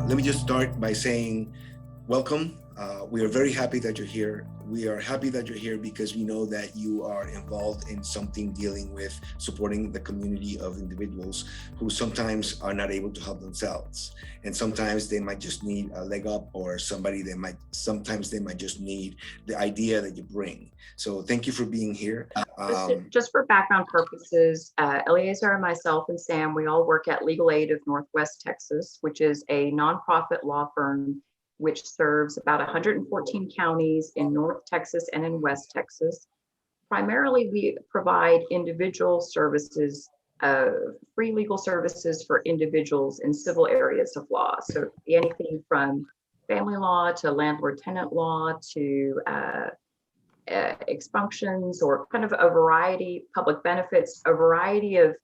Let me just start by saying welcome. We are very happy that you're here. We are happy that you're here because we know that you are involved in something dealing with supporting the community of individuals who sometimes are not able to help themselves. And sometimes they might just need a leg up, or sometimes they might just need the idea that you bring. So thank you for being here. Just for background purposes, Eleazar and myself and Sam, we all work at Legal Aid of Northwest Texas, which is a nonprofit law firm which serves about 114 counties in North Texas and in West Texas. Primarily, we provide individual services, free legal services for individuals in civil areas of law. So anything from family law to landlord-tenant law to expunctions, or kind of a variety, public benefits, a variety of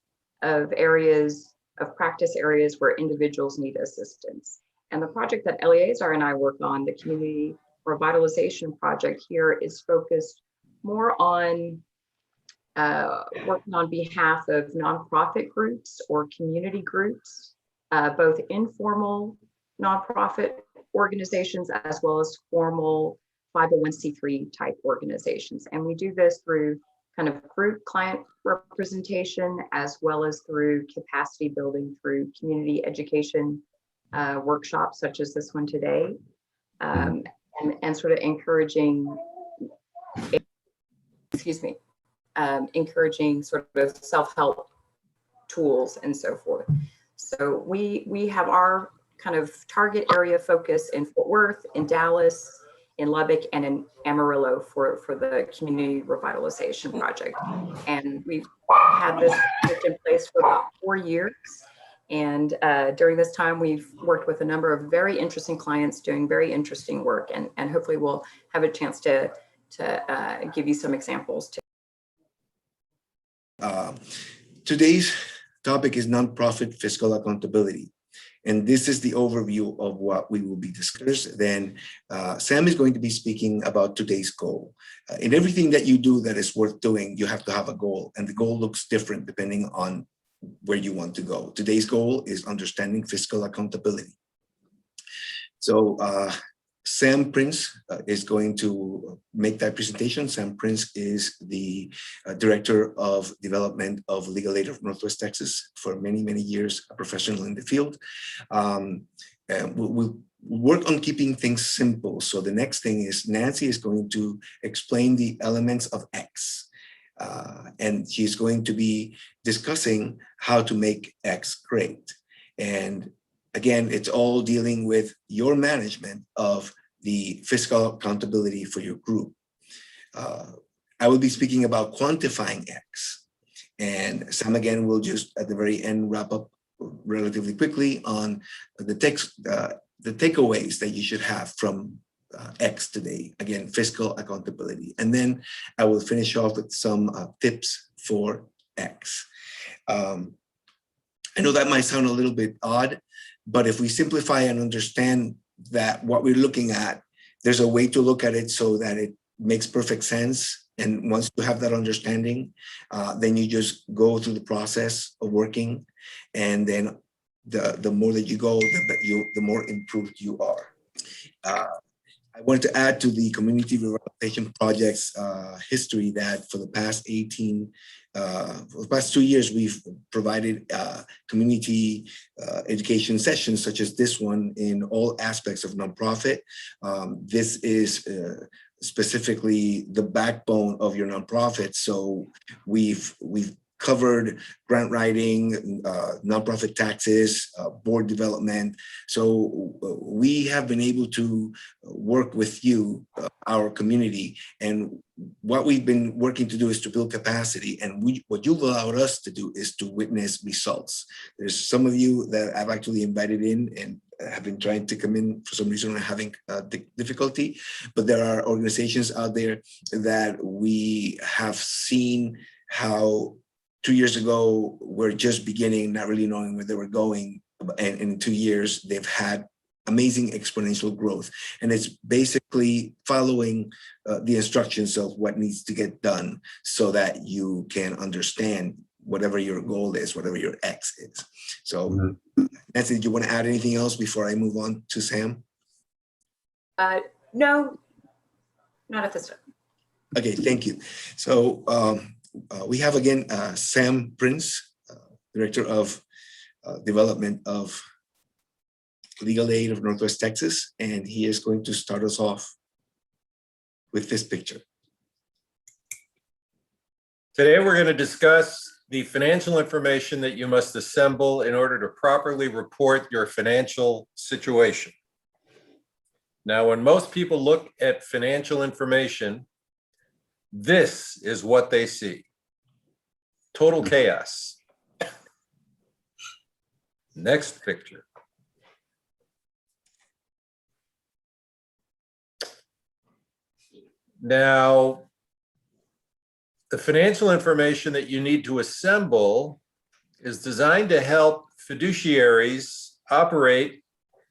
areas of practice areas where individuals need assistance. And the project that Eleazar and I work on, the Community Revitalization Project here, is focused more on working on behalf of nonprofit groups or community groups, both informal nonprofit organizations as well as formal 501c3 type organizations. And we do this through kind of group client representation, as well as through capacity building through community education workshops such as this one today, and sort of encouraging sort of self-help tools and so forth. So we have our kind of target area focus in Fort Worth, in Dallas, in Lubbock, and in Amarillo for the Community Revitalization Project. And we've had this in place for about 4 years. And during this time, we've worked with a number of very interesting clients doing very interesting work. And hopefully we'll have a chance to give you some examples too. Today's topic is nonprofit fiscal accountability. And this is the overview of what we will be discussing. Then Sam is going to be speaking about today's goal. In everything that you do that is worth doing, you have to have a goal. And the goal looks different depending on where you want to go. Today's goal is understanding fiscal accountability. So Sam Prince is going to make that presentation. Sam Prince is the Director of Development of Legal Aid of Northwest Texas, for many, many years, a professional in the field. And we'll work on keeping things simple. So the next thing is Nancy is going to explain the elements of X. And she's going to be discussing how to make X great. And again, it's all dealing with your management of the fiscal accountability for your group. I will be speaking about quantifying X. And Sam again will just at the very end wrap up relatively quickly on the takeaways that you should have from X today. Again, fiscal accountability. And then I will finish off with some tips for X. I know that might sound a little bit odd, but if we simplify and understand that what we're looking at, there's a way to look at it so that it makes perfect sense. And once you have that understanding, then you just go through the process of working. And then the more that you go, the more improved you are. I wanted to add to the Community Revitalization Project's history that for the past 2 years, we've provided community education sessions such as this one in all aspects of nonprofit. This is specifically the backbone of your nonprofit. So we've covered grant writing, nonprofit taxes, board development. So we have been able to work with you, our community, and what we've been working to do is to build capacity. And what you've allowed us to do is to witness results. There's some of you that I've actually invited in and have been trying to come in for some reason, having difficulty, but there are organizations out there that we have seen how 2 years ago, we're just beginning, not really knowing where they were going. And in 2 years, they've had amazing exponential growth. And it's basically following the instructions of what needs to get done so that you can understand whatever your goal is, whatever your X is. So Nancy, did you want to add anything else before I move on to Sam? No, not at this time. Okay, thank you. So we have again Sam Prince, Director of Development of Legal Aid of Northwest Texas, and he is going to start us off with this picture. Today, we're going to discuss the financial information that you must assemble in order to properly report your financial situation. Now, when most people look at financial information, this is what they see. Total chaos. Next picture. Now, the financial information that you need to assemble is designed to help fiduciaries operate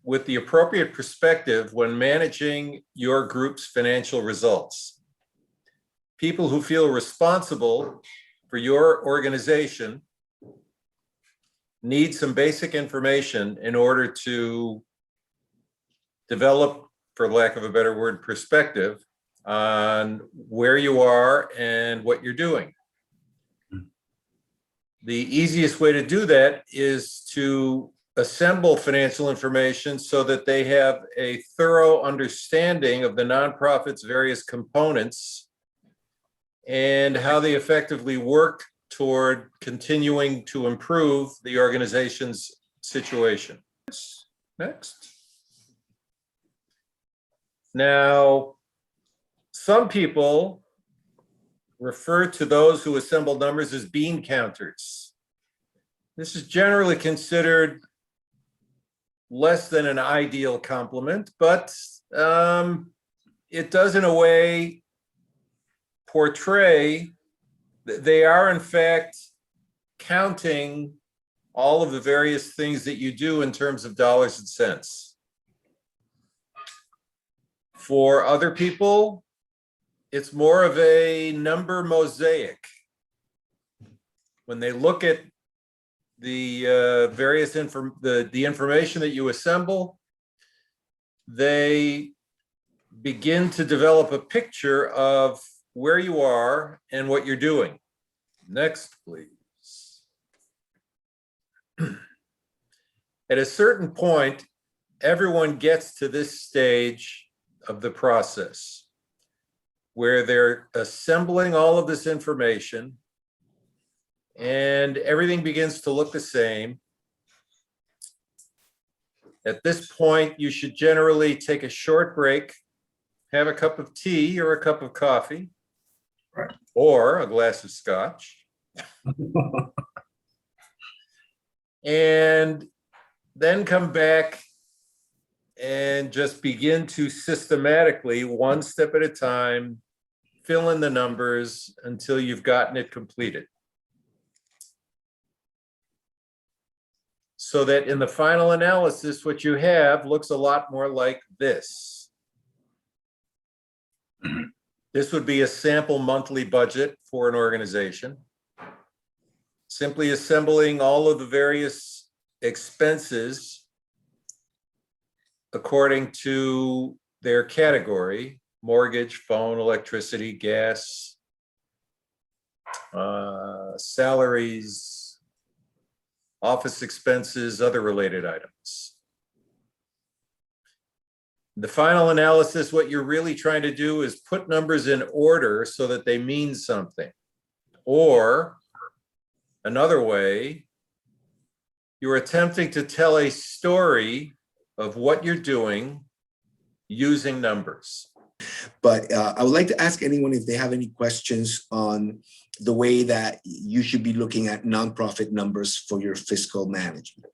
with the appropriate perspective when managing your group's financial results. People who feel responsible for your organization need some basic information in order to develop, for lack of a better word, perspective on where you are and what you're doing. The easiest way to do that is to assemble financial information so that they have a thorough understanding of the nonprofit's various components and how they effectively work toward continuing to improve the organization's situation. Next. Now, some people refer to those who assemble numbers as bean counters. This is generally considered less than an ideal compliment, but it does in a way portray that they are in fact counting all of the various things that you do in terms of dollars and cents. For other people, it's more of a number mosaic. When they look at the various the information that you assemble, they begin to develop a picture of where you are and what you're doing. Next, please. At a certain point, everyone gets to this stage of the process where they're assembling all of this information and everything begins to look the same. At this point, you should generally take a short break, have a cup of tea or a cup of coffee, right, or a glass of scotch, and then come back and just begin to systematically, one step at a time, fill in the numbers until you've gotten it completed. So that in the final analysis, what you have looks a lot more like this. This would be a sample monthly budget for an organization. Simply assembling all of the various expenses according to their category: mortgage, phone, electricity, gas, salaries, office expenses, other related items. The final analysis, what you're really trying to do is put numbers in order so that they mean something. Or another way, you're attempting to tell a story of what you're doing using numbers. But I would like to ask anyone if they have any questions on the way that you should be looking at nonprofit numbers for your fiscal management.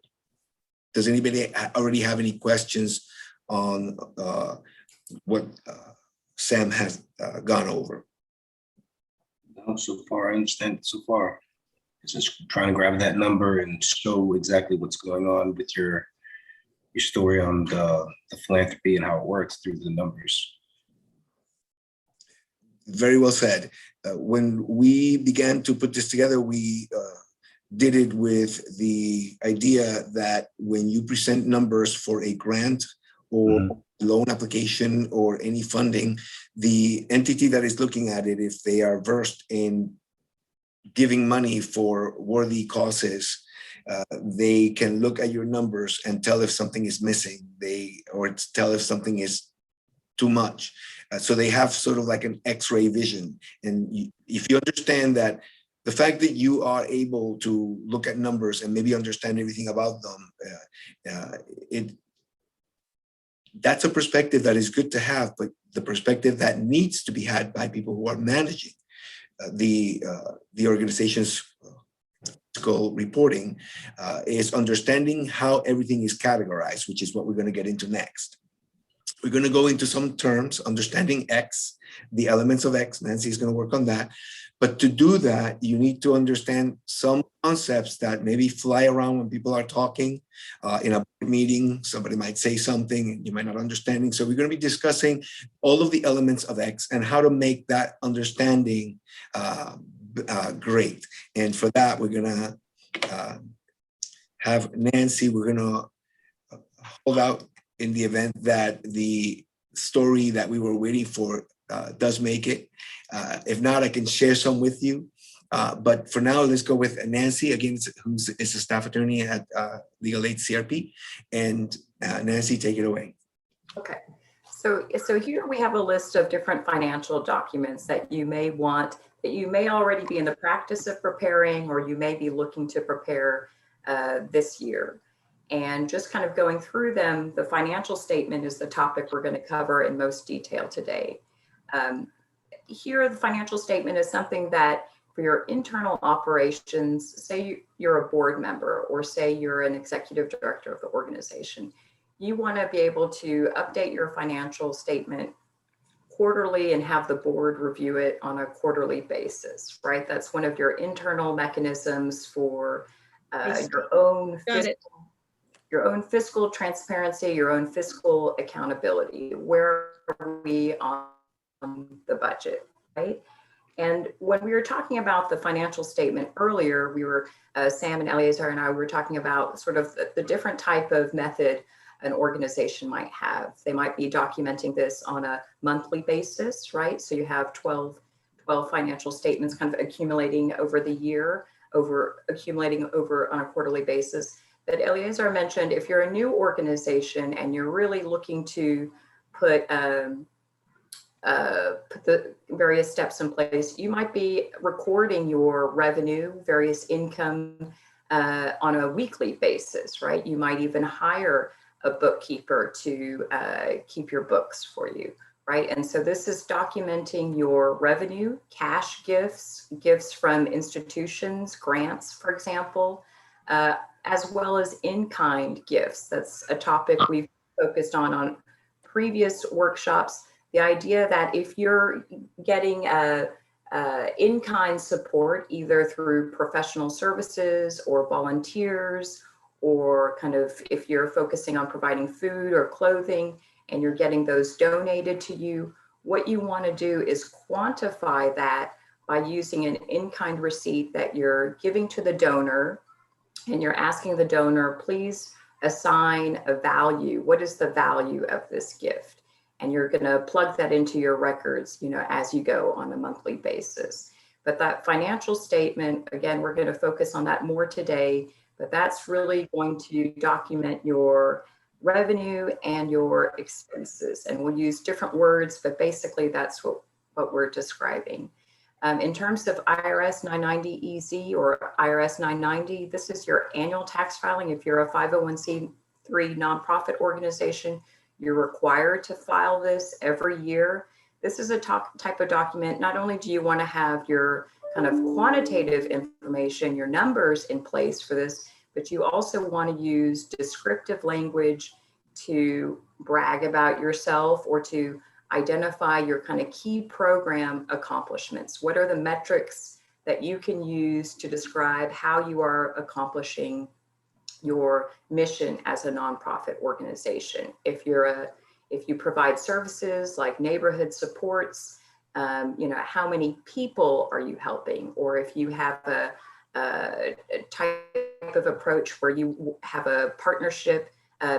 Does anybody already have any questions on what Sam has gone over? No, so far, I understand so far. It's just trying to grab that number and show exactly what's going on with your story on the philanthropy and how it works through the numbers. Very well said. When we began to put this together, we did it with the idea that when you present numbers for a grant or loan application or any funding, the entity that is looking at it, if they are versed in giving money for worthy causes, they can look at your numbers and tell if something is missing, or tell if something is too much. So they have sort of like an X-ray vision. And if you understand that the fact that you are able to look at numbers and maybe understand everything about them, that's a perspective that is good to have, but the perspective that needs to be had by people who are managing the organization's fiscal reporting is understanding how everything is categorized, which is what we're going to get into next. We're going to go into some terms, understanding X, the elements of X. Nancy is going to work on that. But to do that, you need to understand some concepts that maybe fly around when people are talking. In a meeting, somebody might say something and you might not understanding. So we're going to be discussing all of the elements of X and how to make that understanding great. And for that, we're going to have Nancy, we're going to hold out in the event that the story that we were waiting for does make it. If not, I can share some with you. But for now, let's go with Nancy, again, who is a staff attorney at Legal Aid CRP. And Nancy, take it away. Okay. So here we have a list of different financial documents that you may want, that you may already be in the practice of preparing, or you may be looking to prepare this year. And just kind of going through them, the financial statement is the topic we're going to cover in most detail today. Here, the financial statement is something that for your internal operations, say you're a board member, or say you're an executive director of the organization, you want to be able to update your financial statement quarterly and have the board review it on a quarterly basis, right? That's one of your internal mechanisms for your own fiscal transparency, your own fiscal accountability. Where are we on the budget, right? And when we were talking about the financial statement earlier, we were, Sam and Eleazar and I were talking about sort of the different type of method an organization might have. They might be documenting this on a monthly basis, right? So you have 12 financial statements kind of accumulating over the year, accumulating over on a quarterly basis. But Eleazar mentioned, if you're a new organization and you're really looking to put the various steps in place, you might be recording your revenue, various income on a weekly basis, right? You might even hire a bookkeeper to keep your books for you, right? And so this is documenting your revenue, cash gifts, gifts from institutions, grants, for example, as well as in-kind gifts. That's a topic we've focused on previous workshops. The idea that if you're getting in-kind support, either through professional services or volunteers, or kind of if you're focusing on providing food or clothing and you're getting those donated to you, what you want to do is quantify that by using an in-kind receipt that you're giving to the donor, and you're asking the donor, please assign a value. What is the value of this gift? And you're going to plug that into your records, as you go on a monthly basis. But that financial statement, again, we're going to focus on that more today, but that's really going to document your revenue and your expenses. And we'll use different words, but basically that's what we're describing. In terms of IRS 990 EZ or IRS 990, this is your annual tax filing. If you're a 501c3 nonprofit organization, you're required to file this every year. This is a type of document. Not only do you want to have your kind of quantitative information, your numbers in place for this, but you also want to use descriptive language to brag about yourself or to identify your kind of key program accomplishments. What are the metrics that you can use to describe how you are accomplishing your mission as a nonprofit organization? If you provide services like neighborhood supports, how many people are you helping? Or if you have type of approach where you have a partnership.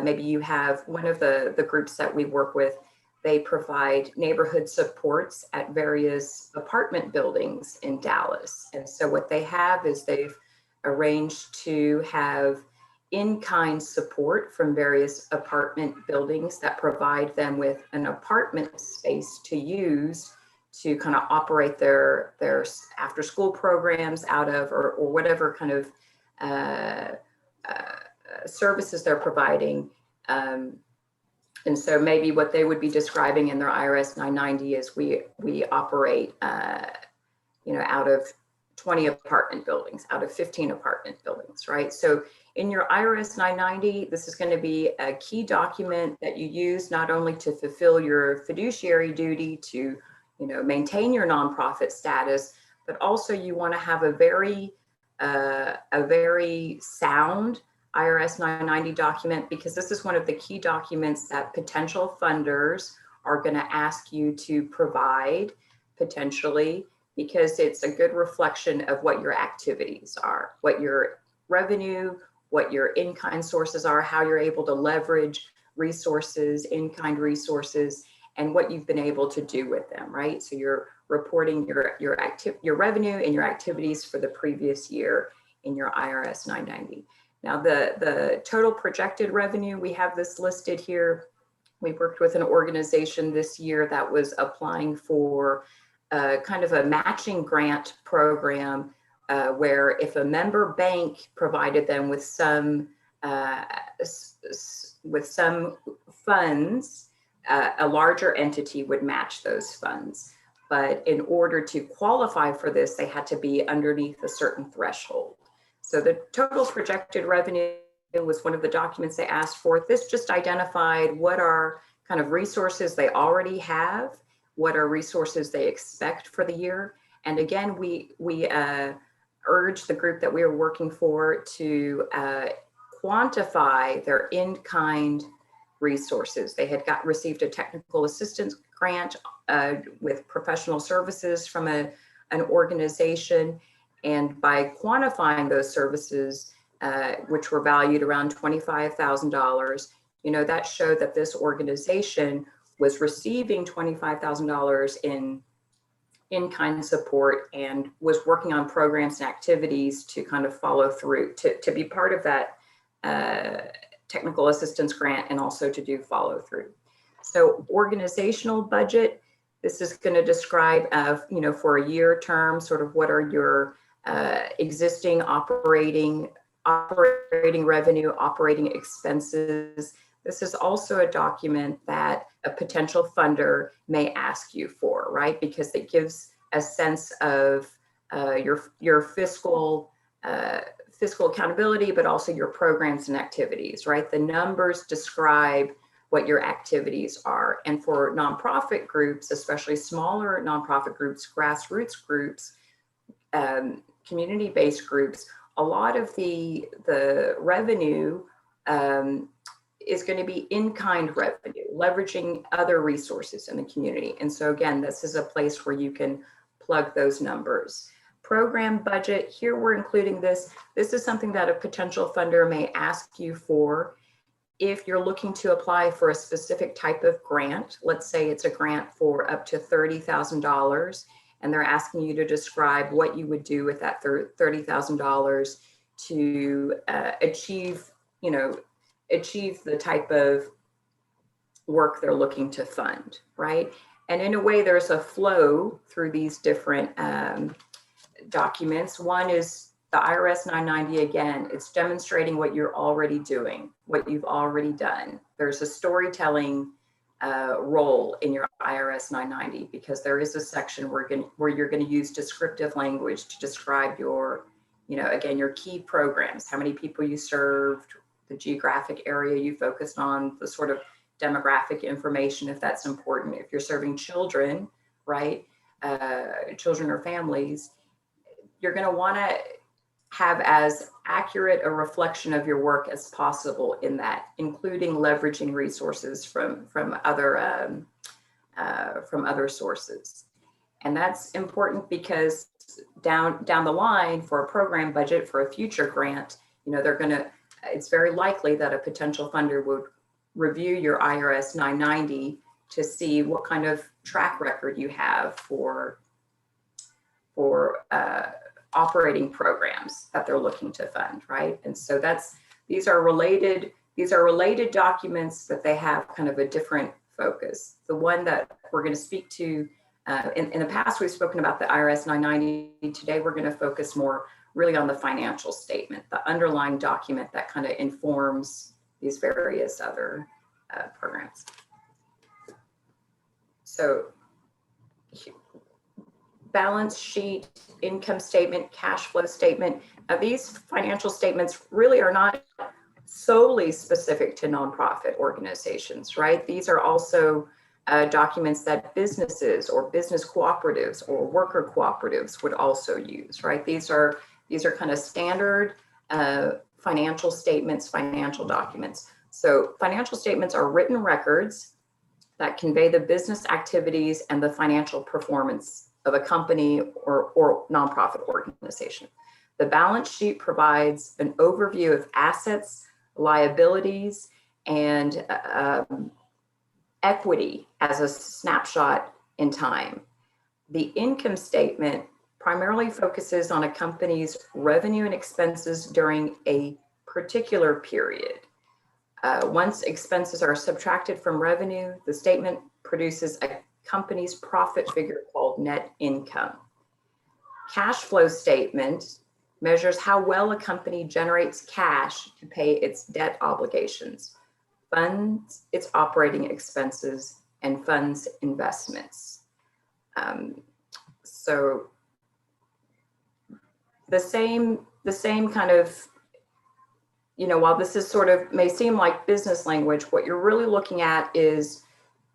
Maybe you have one of the groups that we work with, they provide neighborhood supports at various apartment buildings in Dallas. And so what they have is they've arranged to have in-kind support from various apartment buildings that provide them with an apartment space to use to kind of operate their after school programs out of, or whatever kind of services they're providing. And so maybe what they would be describing in their IRS 990 is we operate, out of 20 apartment buildings, out of 15 apartment buildings, right? So in your IRS 990, this is going to be a key document that you use not only to fulfill your fiduciary duty to, maintain your nonprofit status, but also you want to have a very sound IRS 990 document, because this is one of the key documents that potential funders are going to ask you to provide potentially, because it's a good reflection of what your activities are, what your revenue, what your in-kind sources are, how you're able to leverage resources, in-kind resources, and what you've been able to do with them, right? So you're reporting your revenue and your activities for the previous year in your IRS 990. Now, the total projected revenue, we have this listed here. We worked with an organization this year that was applying for kind of a matching grant program where if a member bank provided them with some funds, a larger entity would match those funds. But in order to qualify for this, they had to be underneath a certain threshold. So the total projected revenue was one of the documents they asked for. This just identified what are kind of resources they already have, what are resources they expect for the year. And again, we urge the group that we are working for to quantify their in-kind resources. They had received a technical assistance grant with professional services from an organization. And by quantifying those services, which were valued around $25,000, that showed that this organization was receiving $25,000 in-kind support and was working on programs and activities to kind of follow through, to be part of that technical assistance grant and also to do follow through. So organizational budget, this is going to describe, for a year term, sort of what are your existing operating revenue, operating expenses. This is also a document that a potential funder may ask you for, right? Because it gives a sense of your fiscal accountability, but also your programs and activities, right? The numbers describe what your activities are. And for nonprofit groups, especially smaller nonprofit groups, grassroots groups, community-based groups, a lot of the revenue is going to be in-kind revenue, leveraging other resources in the community. And so again, this is a place where you can plug those numbers. Program budget, here we're including this. This is something that a potential funder may ask you for if you're looking to apply for a specific type of grant. Let's say it's a grant for up to $30,000, and they're asking you to describe what you would do with that $30,000 to achieve the type of work they're looking to fund, right? And in a way, there's a flow through these different documents. One is the IRS 990, again, it's demonstrating what you're already doing, what you've already done. There's a storytelling role in your IRS 990 because there is a section where you're going to use descriptive language to describe your, again, your key programs, how many people you served, the geographic area you focused on, the sort of demographic information, if that's important. If you're serving children, right, children or families, you're going to want to have as accurate a reflection of your work as possible in that, including leveraging resources from other sources. And that's important because because down the line for a program budget for a future grant, it's very likely that a potential funder would review your IRS 990 to see what kind of track record you have for operating programs that they're looking to fund, right? And so these are related documents, that they have kind of a different focus. The one that we're going to speak to, in the past, we've spoken about the IRS 990. Today, we're going to focus more really on the financial statement, the underlying document that kind of informs these various other programs. So balance sheet, income statement, cash flow statement. These financial statements really are not solely specific to nonprofit organizations, right? These are also documents that businesses or business cooperatives or worker cooperatives would also use, right? These are kind of standard financial statements, financial documents. So financial statements are written records that convey the business activities and the financial performance of a company or nonprofit organization. The balance sheet provides an overview of assets, liabilities, and equity as a snapshot in time. The income statement primarily focuses on a company's revenue and expenses during a particular period. Once expenses are subtracted from revenue, the statement produces a company's profit figure called net income. Cash flow statement measures how well a company generates cash to pay its debt obligations, funds its operating expenses, and funds investments. So the same kind of, while this is sort of may seem like business language, what you're really looking at is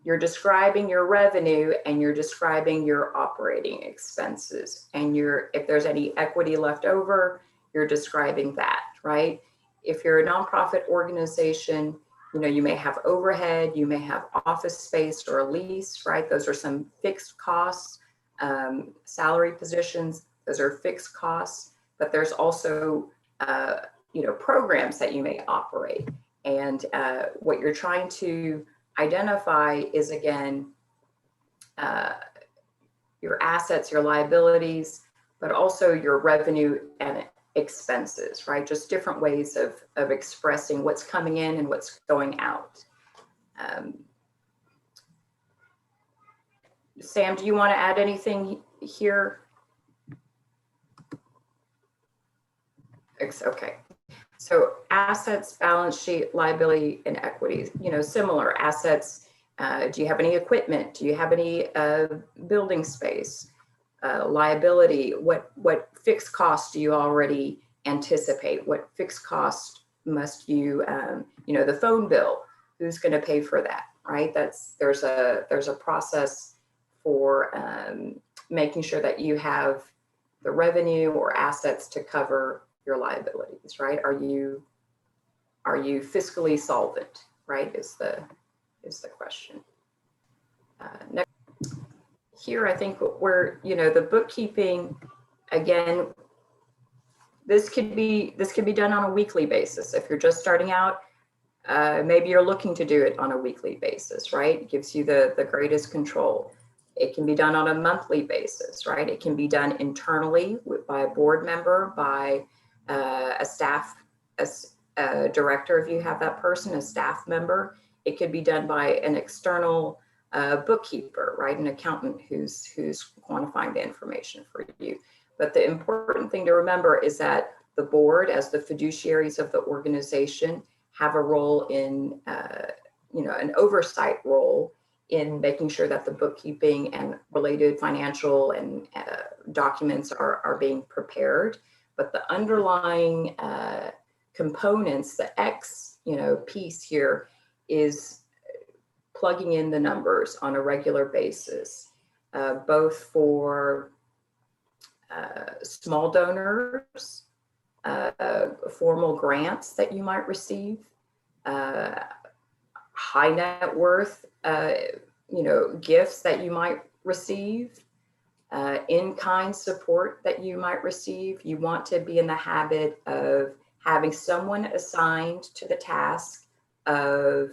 you're describing your revenue and you're describing your operating expenses. And if there's any equity left over, you're describing that, right? If you're a nonprofit organization, you may have overhead, you may have office space or a lease, right? Those are some fixed costs. Salary positions, those are fixed costs, but there's also, programs that you may operate. And what you're trying to identify is, again, your assets, your liabilities, but also your revenue and expenses, right? Just different ways of expressing what's coming in and what's going out. Sam, do you want to add anything here? Okay. So assets, balance sheet, liability, and equity, similar assets. Do you have any equipment? Do you have any building space? Liability, what fixed costs do you already anticipate? What fixed cost must you, the phone bill, who's going to pay for that, right? There's a process for making sure that you have the revenue or assets to cover your liabilities, right? Are you fiscally solvent, right? Is the question. Next, here, I think we're, the bookkeeping, again, this could be done on a weekly basis. If you're just starting out, maybe you're looking to do it on a weekly basis, right? It gives you the greatest control. It can be done on a monthly basis, right? It can be done internally by a board member, by a staff, a director, if you have that person, a staff member. It could be done by an external bookkeeper, right? An accountant who's quantifying the information for you. But the important thing to remember is that the board, as the fiduciaries of the organization, have a role in, an oversight role in making sure that the bookkeeping and related financial and documents are being prepared. But the underlying components, the X, piece here is plugging in the numbers on a regular basis, both for small donors, formal grants that you might receive, high net worth, gifts that you might receive, in-kind support that you might receive. You want to be in the habit of having someone assigned to the task of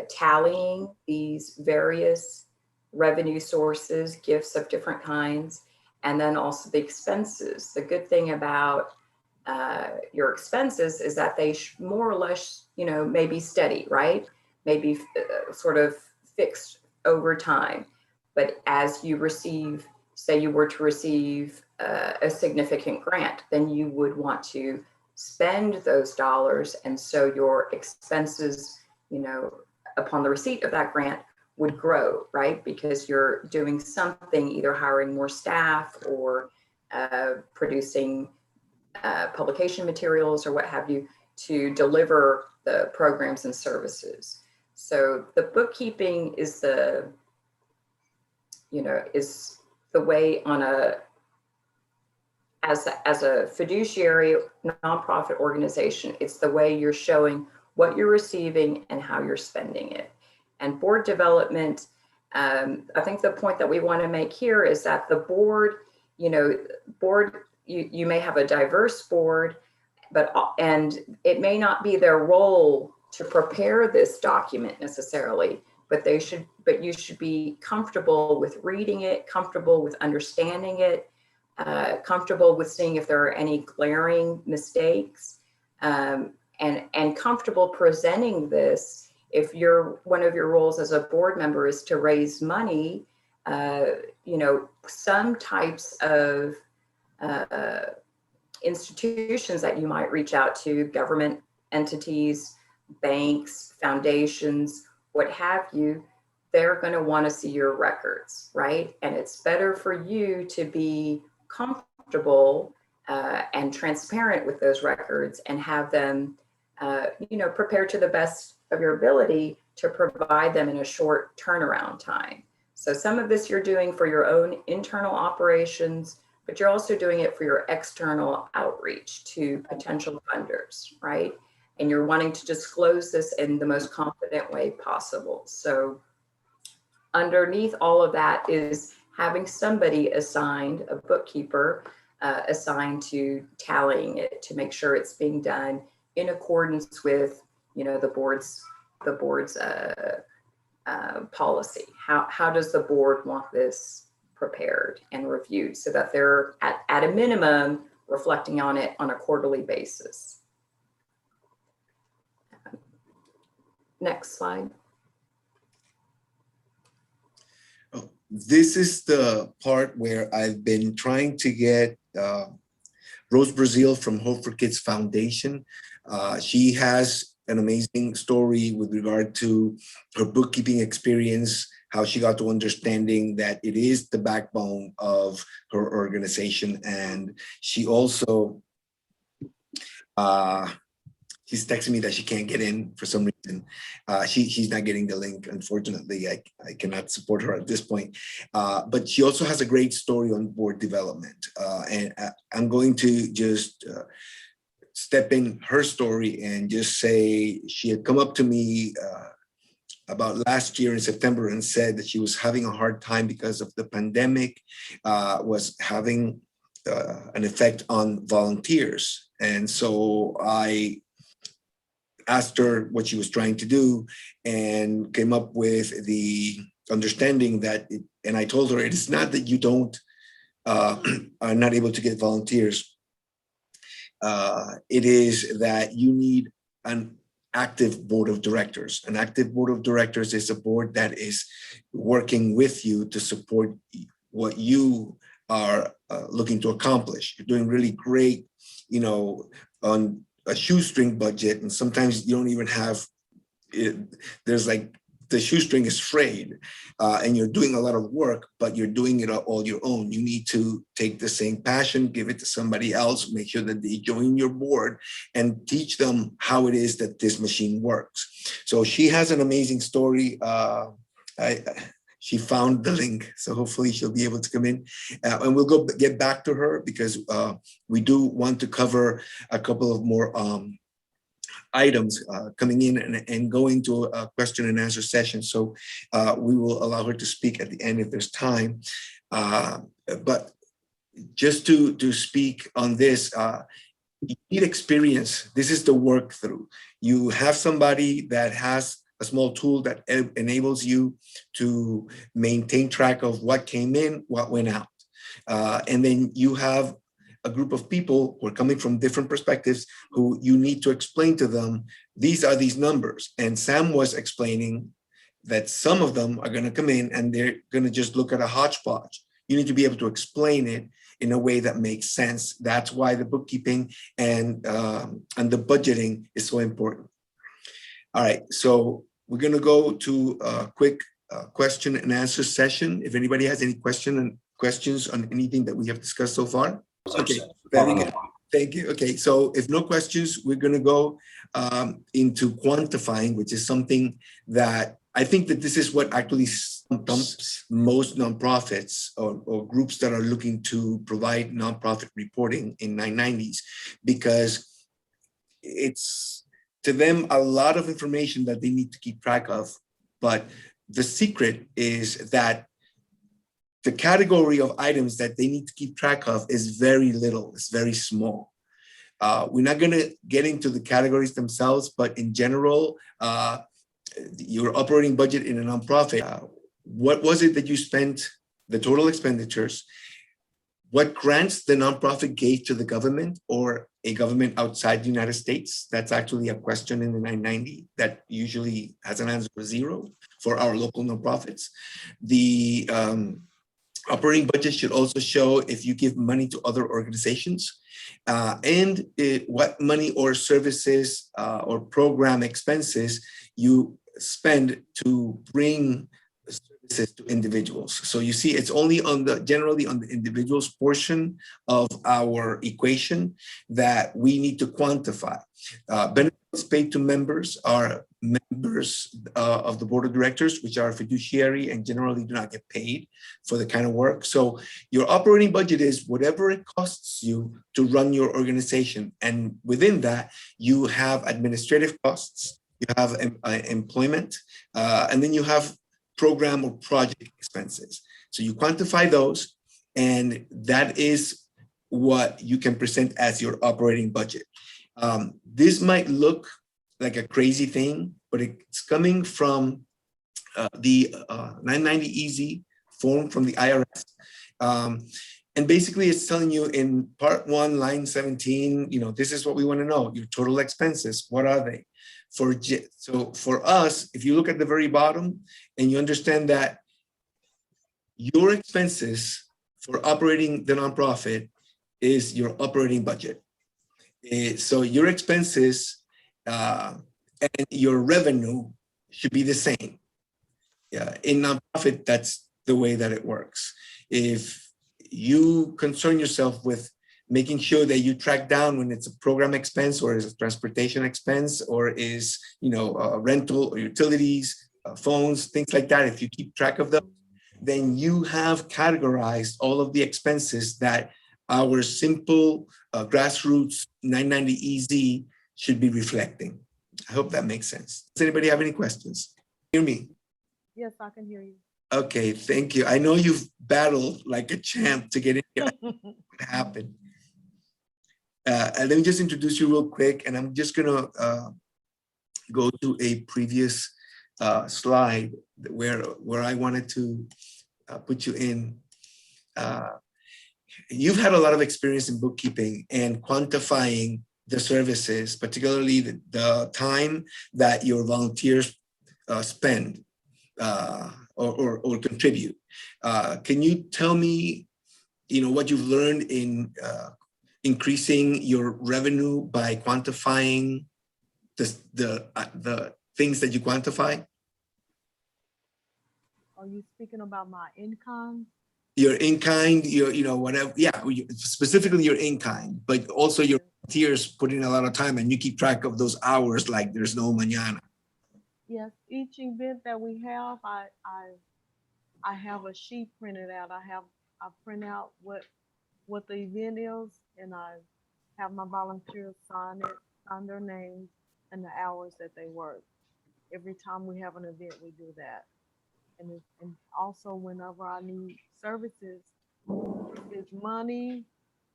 tallying these various revenue sources, gifts of different kinds, and then also the expenses. The good thing about your expenses is that they more or less, may be steady, right? Maybe sort of fixed over time. But as you receive, say you were to receive a significant grant, then you would want to spend those dollars. And so your expenses, upon the receipt of that grant would grow, right? Because you're doing something, either hiring more staff or producing publication materials or what have you to deliver the programs and services. So the bookkeeping is the way on as a fiduciary nonprofit organization, it's the way you're showing what you're receiving and how you're spending it. And board development, I think the point that we want to make here is that the board, you may have a diverse board, and it may not be their role to prepare this document necessarily, but you should be comfortable with reading it, comfortable with understanding it, comfortable with seeing if there are any glaring mistakes, and comfortable presenting this. If one of your roles as a board member is to raise money, some types of institutions that you might reach out to, government entities, banks, foundations, what have you, they're going to want to see your records, right? And it's better for you to be comfortable and transparent with those records and have them, prepared to the best of your ability to provide them in a short turnaround time. So some of this you're doing for your own internal operations, but you're also doing it for your external outreach to potential funders, right? And you're wanting to disclose this in the most confident way possible. So underneath all of that is having somebody assigned, a bookkeeper, assigned to tallying it to make sure it's being done in accordance with, the board's policy. How does the board want this prepared and reviewed so that they're at a minimum reflecting on it on a quarterly basis? Next slide. This is the part where I've been trying to get Rose Brazil from Hope for Kids Foundation. She has an amazing story with regard to her bookkeeping experience, how she got to understanding that it is the backbone of her organization. And she also, she's texting me that she can't get in for some reason. She's not getting the link. Unfortunately, I cannot support her at this point. But she also has a great story on board development. And I'm going to just step in her story and just say she had come up to me about last year in September and said that she was having a hard time because of the pandemic, was having an effect on volunteers. And so I asked her what she was trying to do and came up with the understanding that, and I told her, it is not that you are not able to get volunteers. It is that you need an active board of directors. An active board of directors is a board that is working with you to support what you are looking to accomplish. You're doing really great, on a shoestring budget, and sometimes you don't even have it. There's like the shoestring is frayed, and you're doing a lot of work, but you're doing it all your own. You need to take the same passion, give it to somebody else, make sure that they join your board and teach them how it is that this machine works. So she has an amazing story. She found the link, so hopefully she'll be able to come in, and we'll get back to her because we do want to cover a couple of more items coming in and go into a question and answer session. So we will allow her to speak at the end if there's time. Uh, but just to speak on this, you need experience. This is the work through. You have somebody that has a small tool that enables you to maintain track of what came in, what went out. And then you have a group of people who are coming from different perspectives who you need to explain to them, these are these numbers. And Sam was explaining that some of them are going to come in and they're going to just look at a hodgepodge. You need to be able to explain it in a way that makes sense. That's why the bookkeeping and the budgeting is so important. All right, so we're going to go to a quick question and answer session. If anybody has any questions on anything that we have discussed so far. Okay, very good. Thank you. Okay, so if no questions, we're going to go into quantifying, which is something that I think that this is what actually stumps most nonprofits or groups that are looking to provide nonprofit reporting in 990s, because it's to them a lot of information that they need to keep track of. But the secret is that the category of items that they need to keep track of is very little, it's very small. We're not going to get into the categories themselves, but in general, your operating budget in a nonprofit, what was it that you spent, the total expenditures, what grants the nonprofit gave to the government or a government outside the United States? That's actually a question in the 990 that usually has an answer of 0 for our local nonprofits. The operating budget should also show if you give money to other organizations and what money or services or program expenses you spend to bring services to individuals. So you see, it's only generally on the individual's portion of our equation that we need to quantify. Benefits paid to members are members of the board of directors, which are fiduciary and generally do not get paid for the kind of work. So your operating budget is whatever it costs you to run your organization. And within that, you have administrative costs, you have employment, and then you have program or project expenses. So you quantify those, and that is what you can present as your operating budget. This might look like a crazy thing, but it's coming from the 990 EZ form from the IRS. And basically it's telling you in part 1, line 17, this is what we want to know, your total expenses, what are they? So for us, if you look at the very bottom and you understand that your expenses for operating the nonprofit is your operating budget. So your expenses and your revenue should be the same. Yeah, in nonprofit, that's the way that it works. If you concern yourself with making sure that you track down when it's a program expense or is a transportation expense or is rental or utilities, phones, things like that, if you keep track of them, then you have categorized all of the expenses that our simple grassroots 990 EZ should be reflecting. I hope that makes sense. Does anybody have any questions? Hear me? Yes, I can hear you. Okay, thank you. I know you've battled like a champ to get in here. What happened? And let me just introduce you real quick, and I'm just gonna go to a previous slide where I wanted to put you in. You've had a lot of experience in bookkeeping and quantifying the services, particularly the time that your volunteers spend or contribute. Can you tell me, what you've learned in increasing your revenue by quantifying the things that you quantify? Are you speaking about my income? Your in-kind, whatever, yeah, specifically your in-kind, but also your volunteers put in a lot of time and you keep track of those hours like there's no mañana. Yes, each event that we have, I have a sheet printed out. I print out what the event is, and I have my volunteers sign their names and the hours that they work. Every time we have an event, we do that. and also whenever I need services, if it's money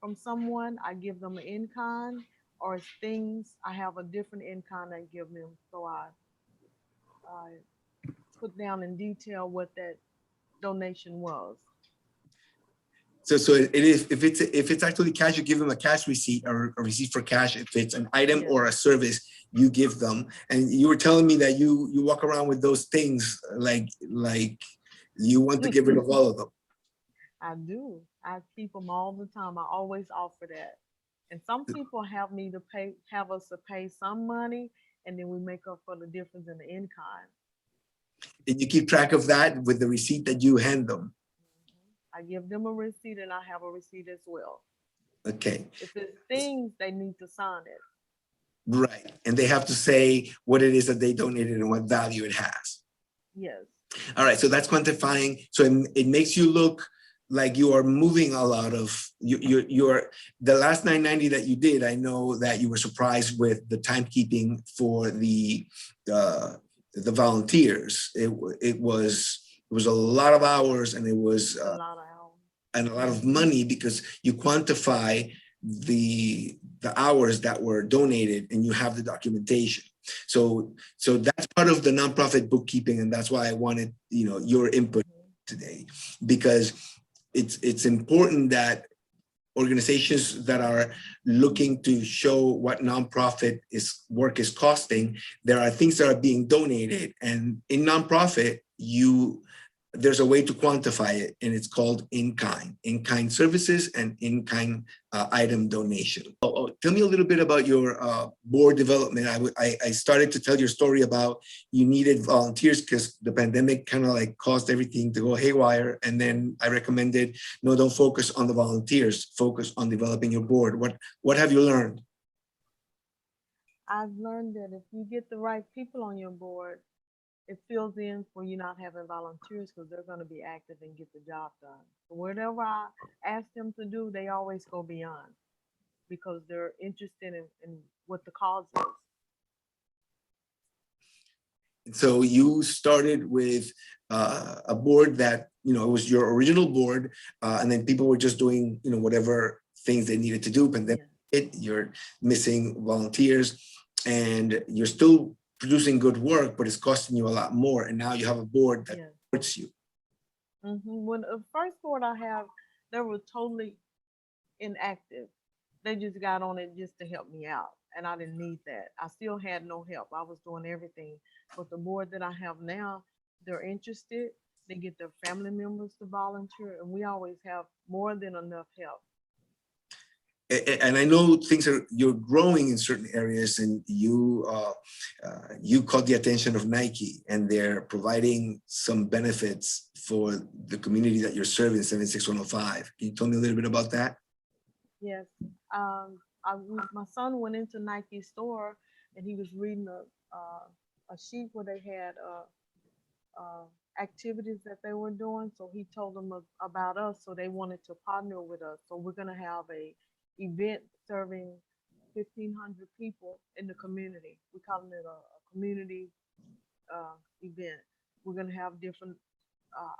from someone, I give them an in-kind, or it's things, I have a different in-kind I give them. So I put down in detail what that donation was. So it is, if it's actually cash, you give them a cash receipt or a receipt for cash. If it's an item Yes. or a service, you give them. And you were telling me that you walk around with those things like you want to get rid of all of them. I do. I keep them all the time. I always offer that. And some people have us to pay some money, and then we make up for the difference in the in-kind. And you keep track of that with the receipt that you hand them. I give them a receipt, and I have a receipt as well. Okay, If it's things, they need to sign it. right. And they have to say what it is that they donated and what value it has. Yes. All right, so that's quantifying. So it makes you look like you are moving a lot of you're the last 990 that you did. I know that you were surprised with the timekeeping for the volunteers. It was a lot of hours, and it was A lot of hours. and a lot of money, because you quantify the hours that were donated and you have the documentation. So that's part of the nonprofit bookkeeping, and that's why I wanted your input today, because it's important that organizations that are looking to show what nonprofit work is costing, there are things that are being donated, and in nonprofit there's a way to quantify it, and it's called in-kind services and in-kind item donation. Tell me a little bit about your board development. I started to tell your story about you needed volunteers because the pandemic kind of like caused everything to go haywire. And then I recommended, no, don't focus on the volunteers, focus on developing your board. What have you learned? I've learned that if you get the right people on your board, it fills in for you not having volunteers, because they're going to be active and get the job done. So whatever I ask them to do, they always go beyond, because they're interested in what the cause is. So you started with a board that, it was your original board, and then people were just doing, whatever things they needed to do. But then you're missing volunteers, and you're still producing good work, but it's costing you a lot more. And now you have a board that supports you. When the first board I have, they were totally inactive. They just got on it just to help me out, and I didn't need that. I still had no help. I was doing everything. But the board that I have now, they're interested. They get their family members to volunteer, and we always have more than enough help. And I know you're growing in certain areas, and you caught the attention of Nike, and they're providing some benefits for the community that you're serving, 76105. Can you tell me a little bit about that? Yes. My son went into Nike store, and he was reading a sheet where they had activities that they were doing. So he told them about us. So they wanted to partner with us. So we're going to have a event serving 1,500 people in the community. We call it a community event. We're going to have different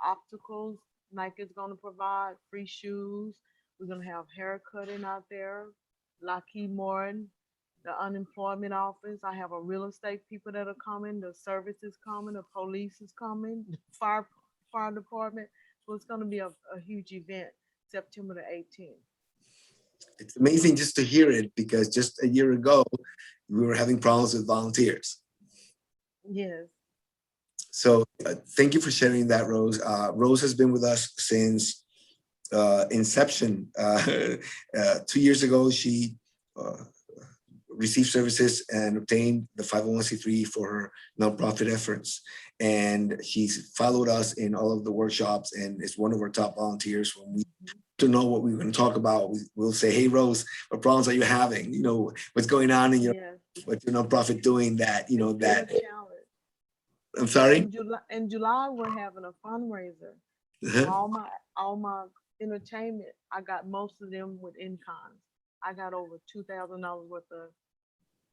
obstacles. Nike is going to provide free shoes. We're going to have haircutting out there. Lockheed Martin, the unemployment office. I have a real estate people that are coming. The service is coming. The police is coming. The fire department. So it's going to be a huge event, September the 18th. It's amazing just to hear it, because just a year ago, we were having problems with volunteers. Yes. So thank you for sharing that, Rose. Rose has been with us since inception. 2 years ago, she received services and obtained the 501c3 for her nonprofit efforts. And she's followed us in all of the workshops, and is one of our top volunteers. When we to know what we were going to talk about, we'll say, hey, Rose, what problems are you having? What's going on in your, what's your nonprofit doing that, that. I'm sorry? In July, we're having a fundraiser. All my entertainment, I got most of them with in-kind. I got over $2,000 worth of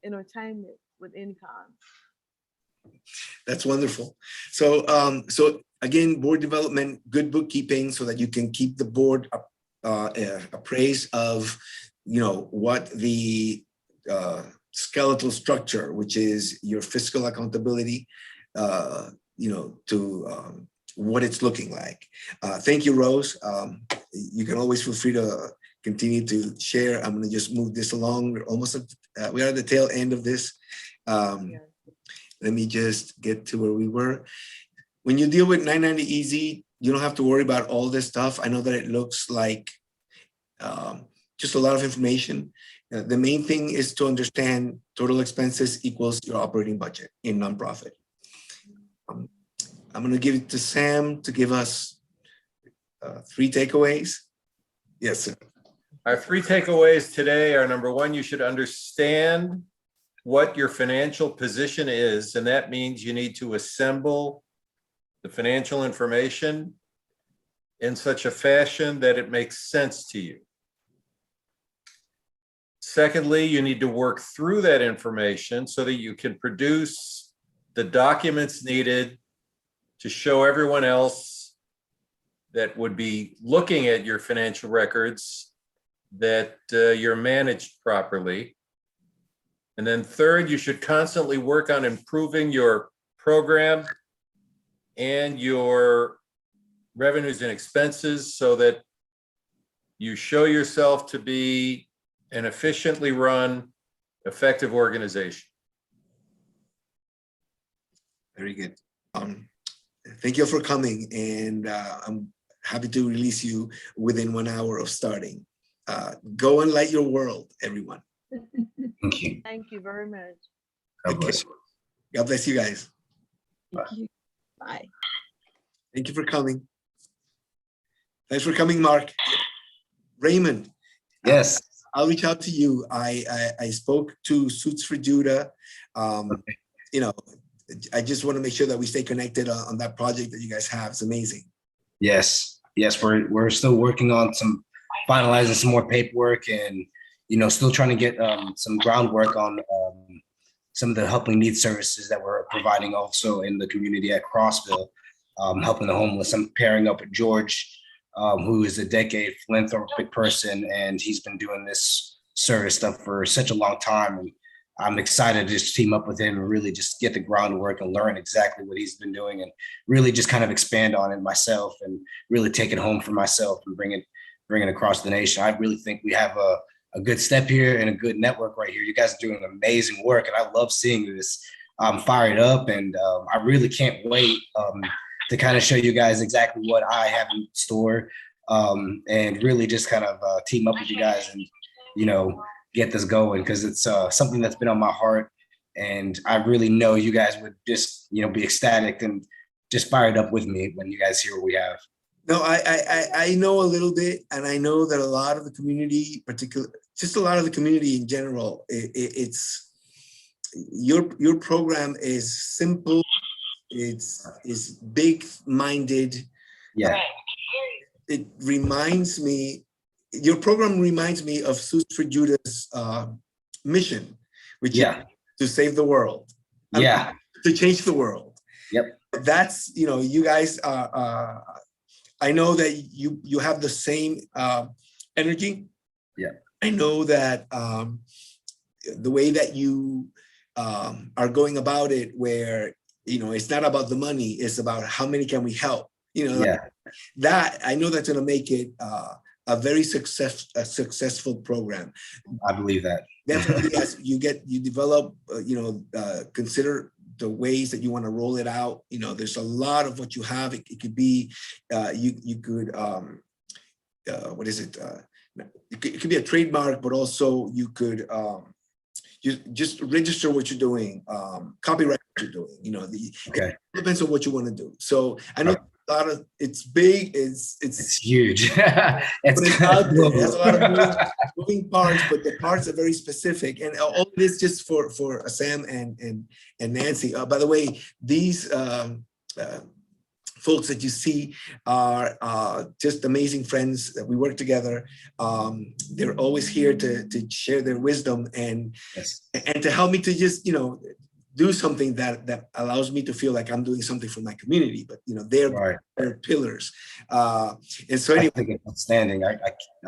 entertainment with in-kind. That's wonderful. So, so again, board development, good bookkeeping, so that you can keep the board appraised of, what the skeletal structure, which is your fiscal accountability, to what it's looking like. Thank you, Rose. You can always feel free to continue to share. I'm going to just move this along. We're almost we're at the tail end of this. Let me just get to where we were. When you deal with 990 Easy, you don't have to worry about all this stuff. I know that it looks like just a lot of information. The main thing is to understand total expenses equals your operating budget in nonprofit. I'm going to give it to Sam to give us 3 takeaways. Yes, sir. Our 3 takeaways today are: number 1, you should understand what your financial position is, and that means you need to assemble the financial information in such a fashion that it makes sense to you. Secondly, you need to work through that information so that you can produce the documents needed to show everyone else that would be looking at your financial records that you're managed properly. And then third, you should constantly work on improving your program and your revenues and expenses so that you show yourself to be an efficiently run, effective organization. Very good. Thank you for coming, and I'm happy to release you within 1 hour of starting. Go and light your world, everyone. Thank you. Thank you very much. God bless. God bless you guys. Bye. Thank you for coming. Thanks for coming, Mark. Raymond. Yes. I'll reach out to you. I spoke to Suits for Judah. I just want to make sure that we stay connected on that project that you guys have. It's amazing. Yes. We're still working on finalizing some more paperwork, and still trying to get some groundwork on some of the helping needs services that we're providing also in the community at Crossville, helping the homeless. I'm pairing up with George, who is a decade philanthropic person, and he's been doing this service stuff for such a long time. And I'm excited to just team up with him and really just get the groundwork and learn exactly what he's been doing, and really just kind of expand on it myself and really take it home for myself and bring it across the nation. I really think we have a good step here and a good network right here. You guys are doing amazing work, and I love seeing this. I'm fired up, and I really can't wait to kind of show you guys exactly what I have in store, and really just kind of team up with you guys and, get this going, because it's something that's been on my heart. And I really know you guys would just, be ecstatic and just fired up with me when you guys hear what we have. No, I know a little bit, and I know that a lot of the community, just a lot of the community in general, it's your program is simple, it's big-minded. Yeah. It reminds me, your program reminds me of Suits for Judah's mission, which is to save the world. Yeah. To change the world. Yep. That's, you guys are, I know that you have the same energy. Yeah. I know that the way that you are going about it, where, it's not about the money, it's about how many can we help. That I know that's going to make it a very successful program. I believe that. Definitely, as you develop, consider the ways that you want to roll it out. There's a lot of what you have. It could be, you could, what is it? It could be a trademark, but also you could you just register what you're doing, copyright what you're doing. It depends on what you want to do. So I know it's big, it's huge. It's out there. It has a lot of moving parts, but the parts are very specific, and all it is just for Sam and Nancy. By the way, these folks that you see are just amazing friends that we work together. They're always here to share their wisdom and to help me to just do do something that allows me to feel like I'm doing something for my community, but they're Right. pillars. And so I anyway, think it's outstanding.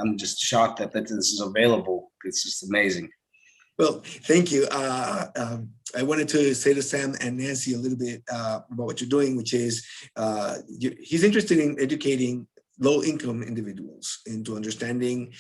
I'm just shocked that this is available. It's just amazing. well, thank you. I wanted to say to Sam and Nancy a little bit about what you're doing, which is he's interested in educating low-income individuals into understanding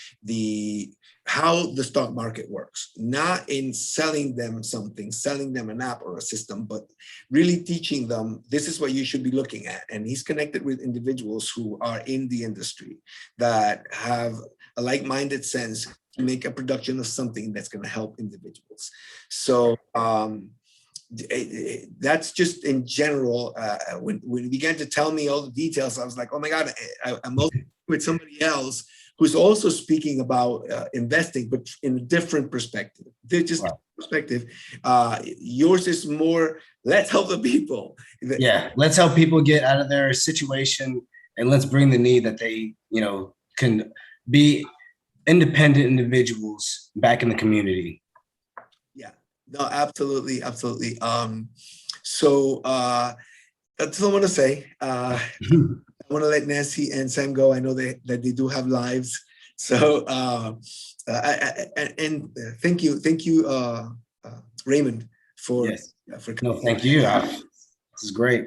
how the stock market works, not in selling them something, selling them an app or a system, but really teaching them this is what you should be looking at. And he's connected with individuals who are in the industry that have a like-minded sense to make a production of something that's going to help individuals. So that's just in general. When he began to tell me all the details, I was like, oh my God, I'm also with somebody else who's also speaking about investing, but in a different perspective. They're just Wow. perspective. Yours is more, let's help the people. Yeah, let's help people get out of their situation, and let's bring the need that they, can be independent individuals back in the community. Yeah, no, absolutely, absolutely. So that's all I want to say. I want to let Nancy and Sam go. I know that they do have lives. So and thank you, Raymond, for Yes. for No, thank you. This is great.